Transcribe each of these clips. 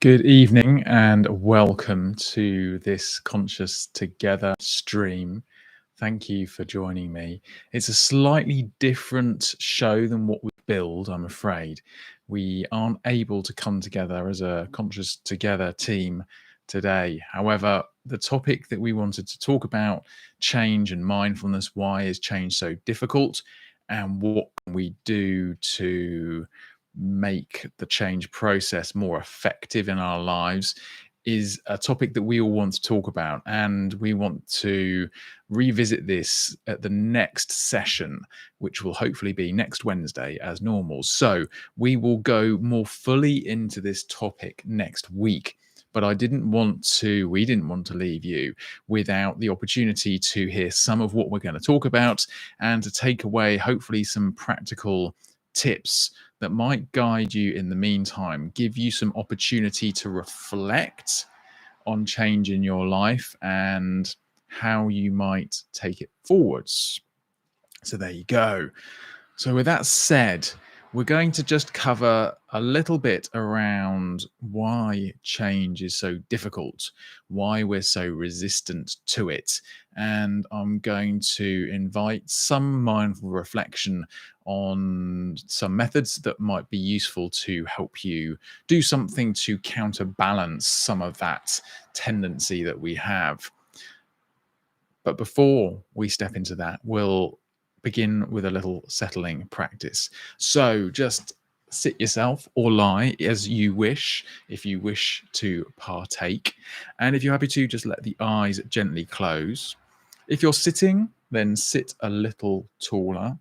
Good evening and welcome to this Conscious Together stream. Thank you for joining me. It's a slightly different show than what we build, I'm afraid. We aren't able to come together as a Conscious Together team today. However, the topic that we wanted to talk about, change and mindfulness, why is change so difficult, and what can we do to make the change process more effective in our lives is a topic that we all want to talk about, and we want to revisit this at the next session, which will hopefully be next Wednesday as normal. So we will go more fully into this topic next week. But we didn't want to leave you without the opportunity to hear some of what we're going to talk about and to take away hopefully some practical tips that might guide you in the meantime, give you some opportunity to reflect on change in your life and how you might take it forwards. So there you go. So with that said, we're going to just cover a little bit around why change is so difficult, why we're so resistant to it. And I'm going to invite some mindful reflection on some methods that might be useful to help you do something to counterbalance some of that tendency that we have. But before we step into that, we'll begin with a little settling practice. So just sit yourself or lie as you wish, if you wish to partake. And if you're happy to, just let the eyes gently close. If you're sitting, then sit a little taller,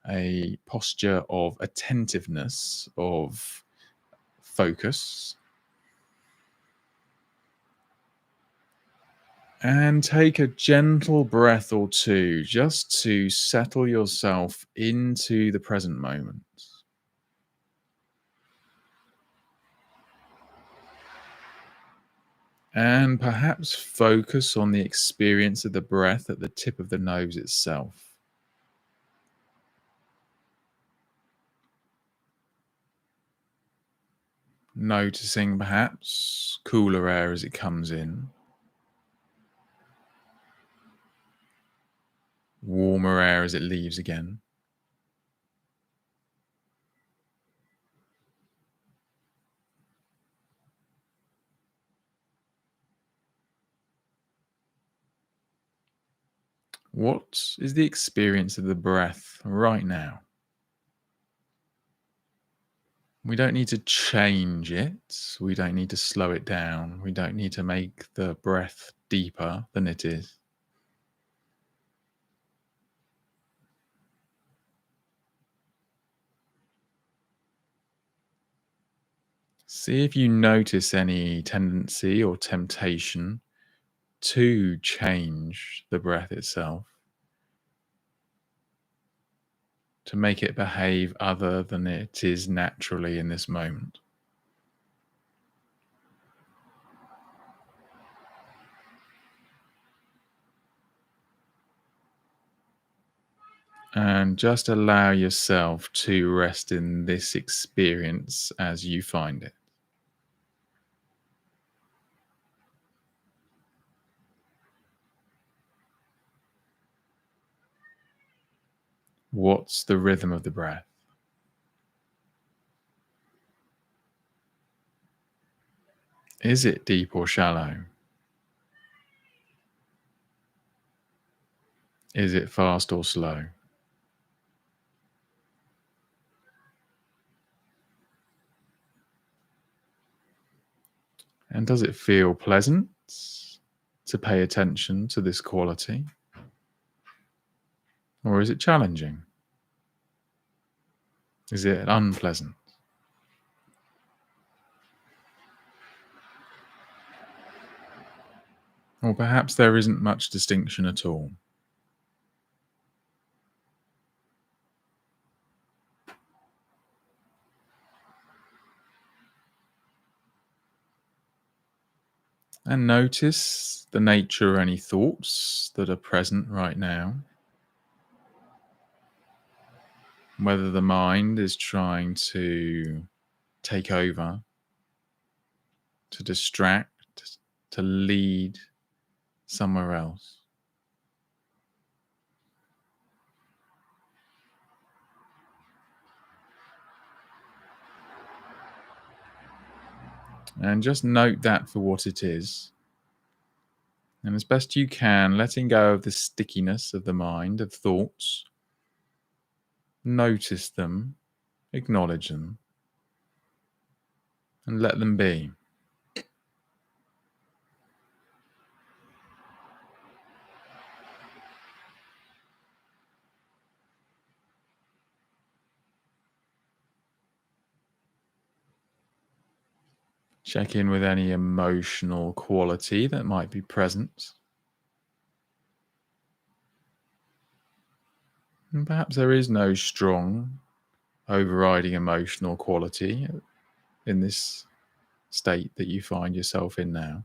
a posture of attentiveness, of focus. And take a gentle breath or two just to settle yourself into the present moment. And perhaps focus on the experience of the breath at the tip of the nose itself. Noticing perhaps cooler air as it comes in, warmer air as it leaves again. What is the experience of the breath right now? We don't need to change it. We don't need to slow it down. We don't need to make the breath deeper than it is. See if you notice any tendency or temptation to change the breath itself, to make it behave other than it is naturally in this moment. And just allow yourself to rest in this experience as you find it. What's the rhythm of the breath? Is it deep or shallow? Is it fast or slow? And does it feel pleasant to pay attention to this quality? Or is it challenging? Is it unpleasant? Or perhaps there isn't much distinction at all. And notice the nature of any thoughts that are present right now. Whether the mind is trying to take over, to distract, to lead somewhere else. And just note that for what it is. And as best you can, letting go of the stickiness of the mind, of thoughts. Notice them, acknowledge them, and let them be. Check in with any emotional quality that might be present. And perhaps there is no strong, overriding emotional quality in this state that you find yourself in now.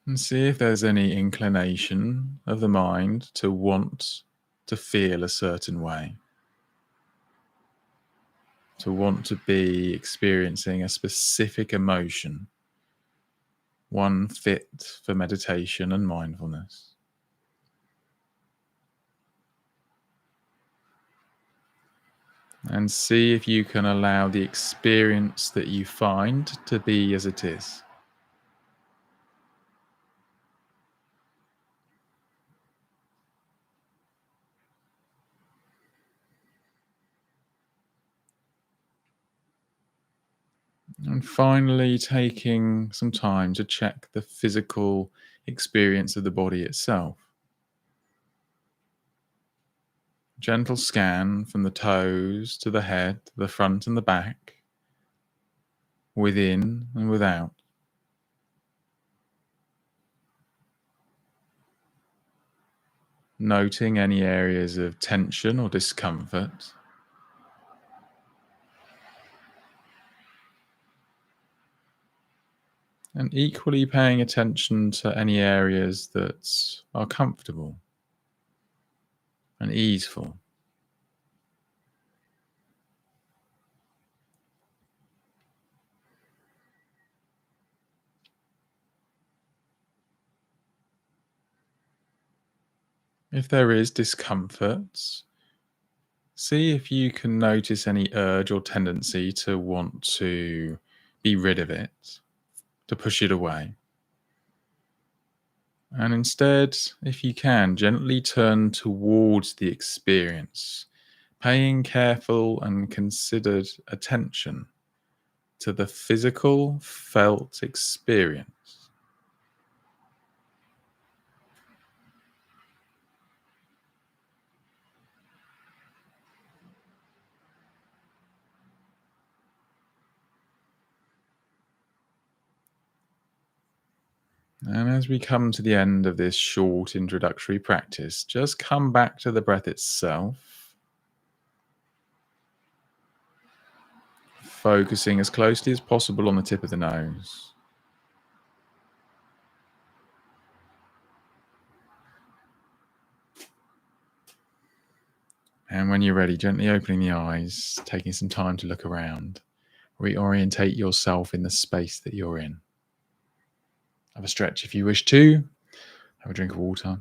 And see if there's any inclination of the mind to want to feel a certain way, to want to be experiencing a specific emotion, one fit for meditation and mindfulness. And see if you can allow the experience that you find to be as it is. And finally, taking some time to check the physical experience of the body itself. Gentle scan from the toes to the head, the front and the back, within and without. Noting any areas of tension or discomfort. And equally paying attention to any areas that are comfortable and easeful. If there is discomfort, see if you can notice any urge or tendency to want to be rid of it, to push it away. And instead, if you can, gently turn towards the experience, paying careful and considered attention to the physical, felt experience. And as we come to the end of this short introductory practice, just come back to the breath itself, focusing as closely as possible on the tip of the nose. And when you're ready, gently opening the eyes, taking some time to look around, reorientate yourself in the space that you're in. Have a stretch if you wish to. Have a drink of water.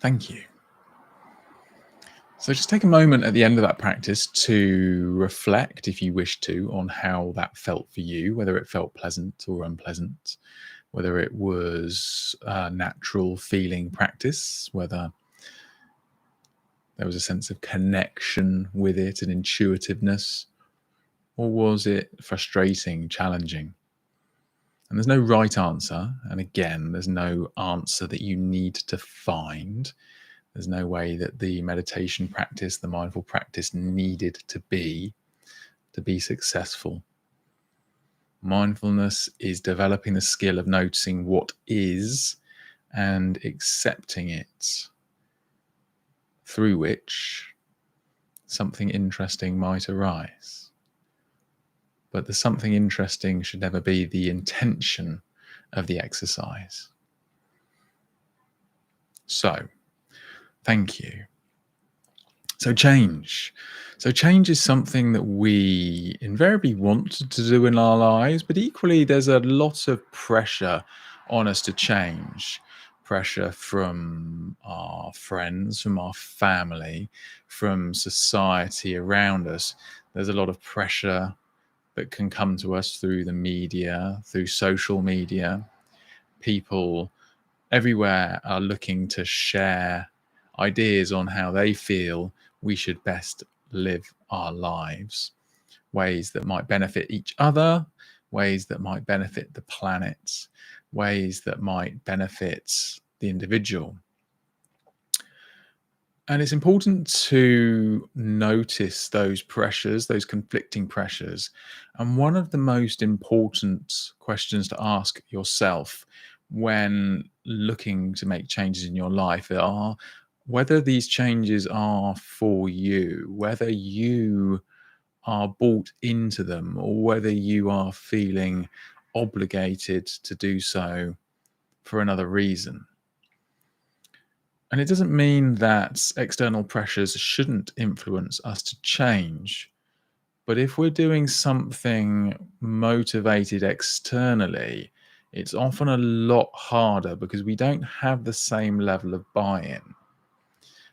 Thank you. So just take a moment at the end of that practice to reflect, if you wish to, on how that felt for you, whether it felt pleasant or unpleasant, whether it was a natural feeling practice, whether there was a sense of connection with it and intuitiveness, or was it frustrating, challenging? And there's no right answer. And again, there's no answer that you need to find. There's no way that the meditation practice, the mindful practice needed to be successful. Mindfulness is developing the skill of noticing what is and accepting it, through which something interesting might arise. But the something interesting should never be the intention of the exercise. So, thank you. So change. So change is something that we invariably want to do in our lives, but equally there's a lot of pressure on us to change. Pressure from our friends, from our family, from society around us. There's a lot of pressure that can come to us through the media, through social media. People everywhere are looking to share ideas on how they feel we should best live our lives, ways that might benefit each other, ways that might benefit the planet, ways that might benefit the individual. And it's important to notice those pressures, those conflicting pressures. And one of the most important questions to ask yourself when looking to make changes in your life are whether these changes are for you, whether you are bought into them, or whether you are feeling obligated to do so for another reason. And it doesn't mean that external pressures shouldn't influence us to change. But if we're doing something motivated externally, it's often a lot harder because we don't have the same level of buy-in.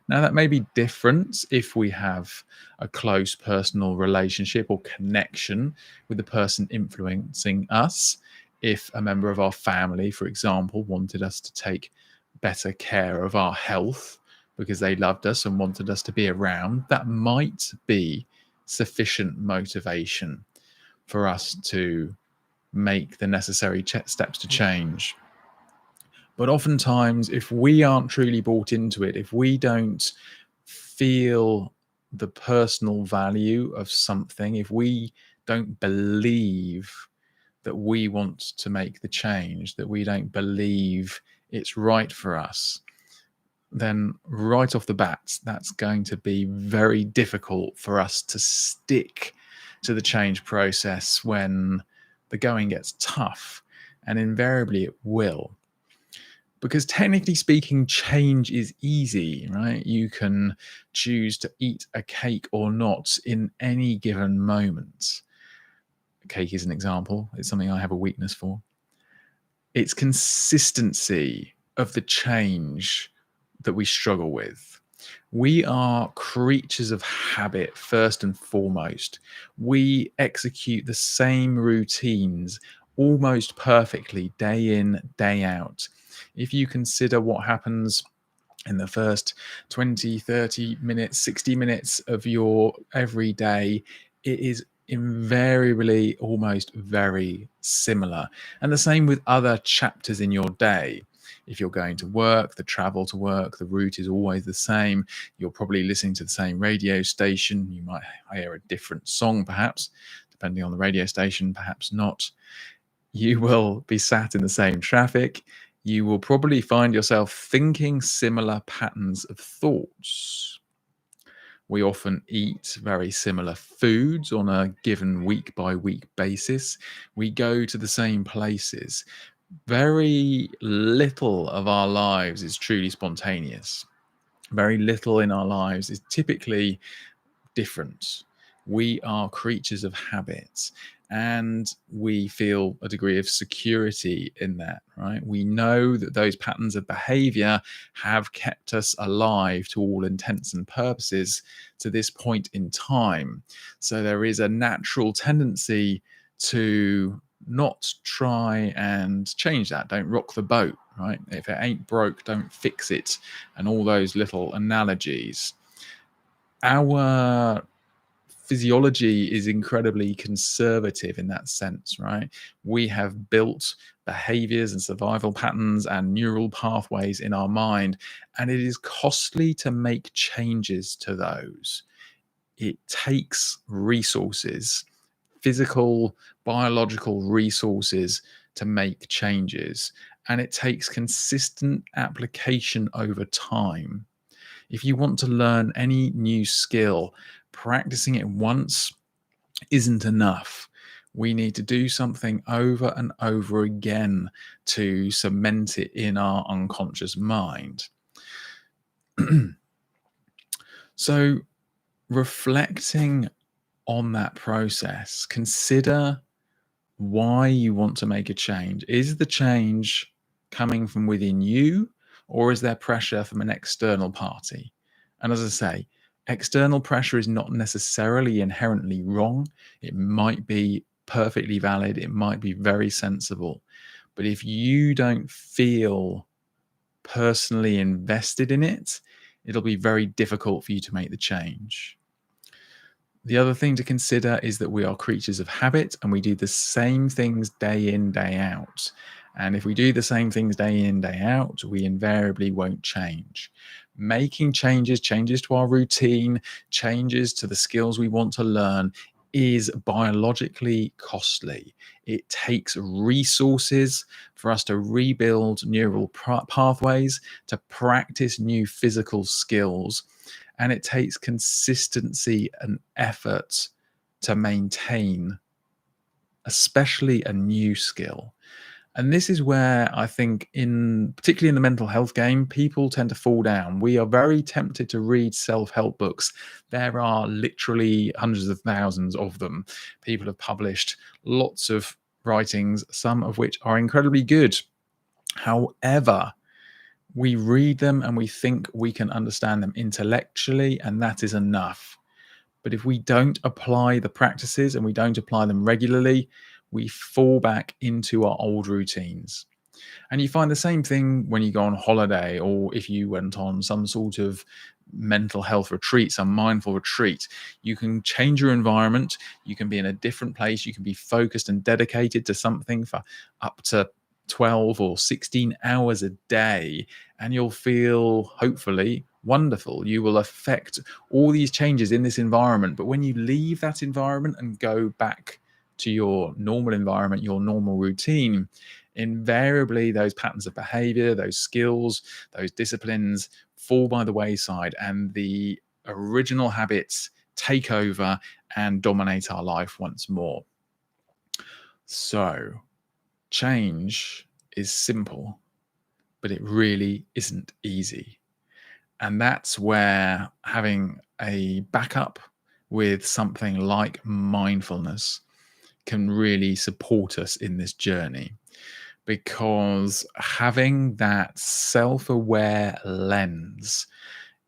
Now, that may be different if we have a close personal relationship or connection with the person influencing us. If a member of our family, for example, wanted us to take better care of our health because they loved us and wanted us to be around, that might be sufficient motivation for us to make the necessary steps to change. But oftentimes, if we aren't truly bought into it, if we don't feel the personal value of something, if we don't believe that we want to make the change, that we don't believe it's right for us, then right off the bat, that's going to be very difficult for us to stick to the change process when the going gets tough. And invariably it will. Because technically speaking, change is easy, right? You can choose to eat a cake or not in any given moment. Cake is an example. It's something I have a weakness for. It's consistency of the change that we struggle with. We are creatures of habit, first and foremost. We execute the same routines almost perfectly, day in, day out. If you consider what happens in the first 20, 30 minutes, 60 minutes of your everyday, it is invariably almost very similar. And the same with other chapters in your day. If you're going to work, the travel to work, the route is always the same. You're probably listening to the same radio station. You might hear a different song, perhaps, depending on the radio station, perhaps not. You will be sat in the same traffic. You will probably find yourself thinking similar patterns of thoughts. We often eat very similar foods on a given week by week basis. We go to the same places. Very little of our lives is truly spontaneous. Very little in our lives is typically different. We are creatures of habits, and we feel a degree of security in that, right? We know that those patterns of behavior have kept us alive to all intents and purposes to this point in time. So there is a natural tendency to not try and change that. Don't rock the boat, right? If it ain't broke, don't fix it. And all those little analogies. Our physiology is incredibly conservative in that sense, right? We have built behaviors and survival patterns and neural pathways in our mind, and it is costly to make changes to those. It takes resources, physical, biological resources to make changes, and it takes consistent application over time. If you want to learn any new skill, practicing it once isn't enough. We need to do something over and over again to cement it in our unconscious mind. So, reflecting on that process, consider why you want to make a change. Is the change coming from within you, or is there pressure from an external party? And as I say, external pressure is not necessarily inherently wrong. It might be perfectly valid, it might be very sensible. But if you don't feel personally invested in it, it'll be very difficult for you to make the change. The other thing to consider is that we are creatures of habit and we do the same things day in, day out. And if we do the same things day in, day out, we invariably won't change. Making changes to our routine, changes to the skills we want to learn is biologically costly. It takes resources for us to rebuild neural pathways, to practice new physical skills, and it takes consistency and effort to maintain, especially a new skill. And this is where I think, particularly in the mental health game, people tend to fall down. We are very tempted to read self-help books. There are literally hundreds of thousands of them. People have published lots of writings, some of which are incredibly good. However, we read them and we think we can understand them intellectually, and that is enough. But if we don't apply the practices and we don't apply them regularly, we fall back into our old routines. And you find the same thing when you go on holiday, or if you went on some sort of mental health retreat, some mindful retreat. You can change your environment, you can be in a different place, you can be focused and dedicated to something for up to 12 or 16 hours a day, and you'll feel hopefully wonderful. You will affect all these changes in this environment. But when you leave that environment and go back to your normal environment, your normal routine, invariably those patterns of behavior, those skills, those disciplines fall by the wayside, and the original habits take over and dominate our life once more. So, change is simple, but it really isn't easy. And that's where having a backup with something like mindfulness can really support us in this journey, because having that self-aware lens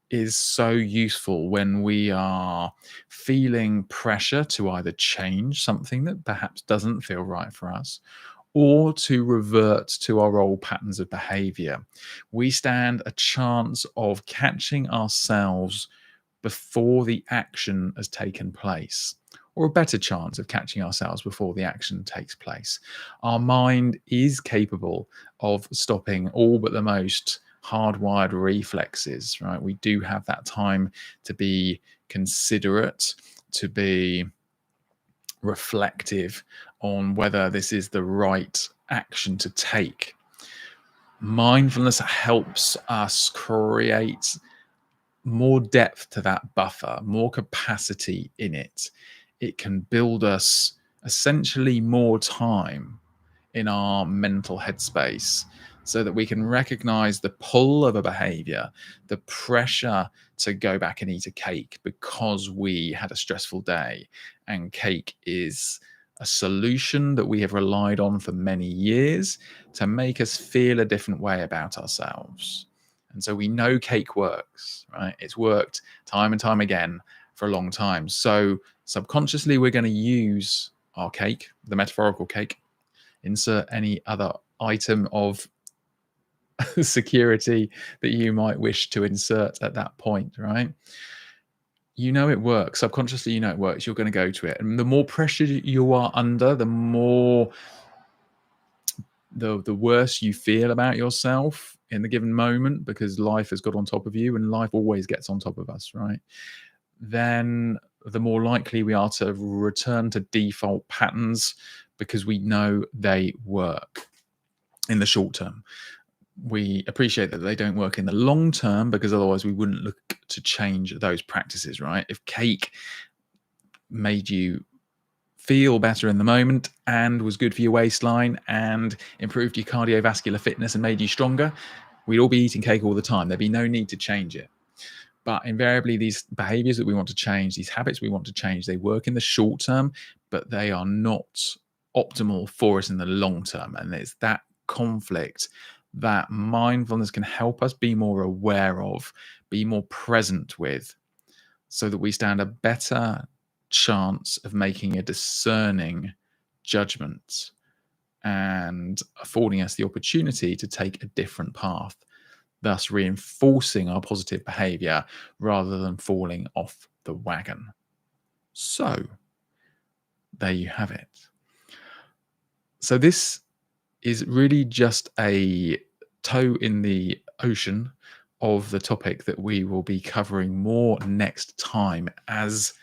is so useful when we are feeling pressure to either change something that perhaps doesn't feel right for us, or to revert to our old patterns of behavior. We stand a chance of catching ourselves before the action has taken place, or a better chance of catching ourselves before the action takes place. Our mind is capable of stopping all but the most hardwired reflexes, right? We do have that time to be considerate, to be reflective on whether this is the right action to take. Mindfulness helps us create more depth to that buffer, more capacity in it. It can build us essentially more time in our mental headspace, so that we can recognize the pull of a behavior, the pressure to go back and eat a cake because we had a stressful day. And cake is a solution that we have relied on for many years to make us feel a different way about ourselves. And so we know cake works, right? It's worked time and time again for a long time. So subconsciously, we're going to use our cake, the metaphorical cake, insert any other item of security that you might wish to insert at that point, right? You know it works. Subconsciously, you know it works. You're going to go to it. And the more pressure you are under, the more the worse you feel about yourself in the given moment, because life has got on top of you, and life always gets on top of us, right? Then the more likely we are to return to default patterns, because we know they work in the short term. We appreciate that they don't work in the long term, because otherwise we wouldn't look to change those practices, right? If cake made you feel better in the moment and was good for your waistline and improved your cardiovascular fitness and made you stronger, we'd all be eating cake all the time. There'd be no need to change it. But invariably, these behaviors that we want to change, these habits we want to change, they work in the short term, but they are not optimal for us in the long term. And it's that conflict that mindfulness can help us be more aware of, be more present with, so that we stand a better chance of making a discerning judgment and affording us the opportunity to take a different path, thus reinforcing our positive behavior rather than falling off the wagon. So, there you have it. So, this is really just a toe in the ocean of the topic that we will be covering more next time as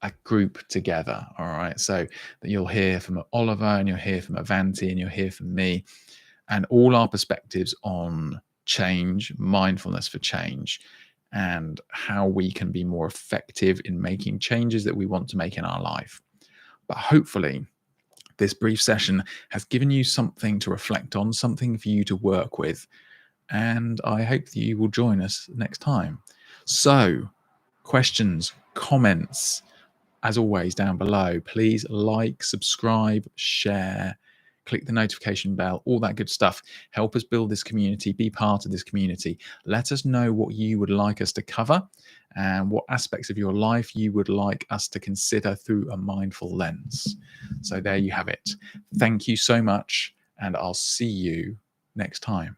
a group together. All right. So that you'll hear from Oliver and you'll hear from Avanti and you'll hear from me and all our perspectives on change, mindfulness for change, and how we can be more effective in making changes that we want to make in our life. But hopefully, this brief session has given you something to reflect on, something for you to work with. And I hope that you will join us next time. So, questions, comments, as always, down below. Please like, subscribe, share, click the notification bell, all that good stuff. Help us build this community, be part of this community. Let us know what you would like us to cover and what aspects of your life you would like us to consider through a mindful lens. So there you have it. Thank you so much, and I'll see you next time.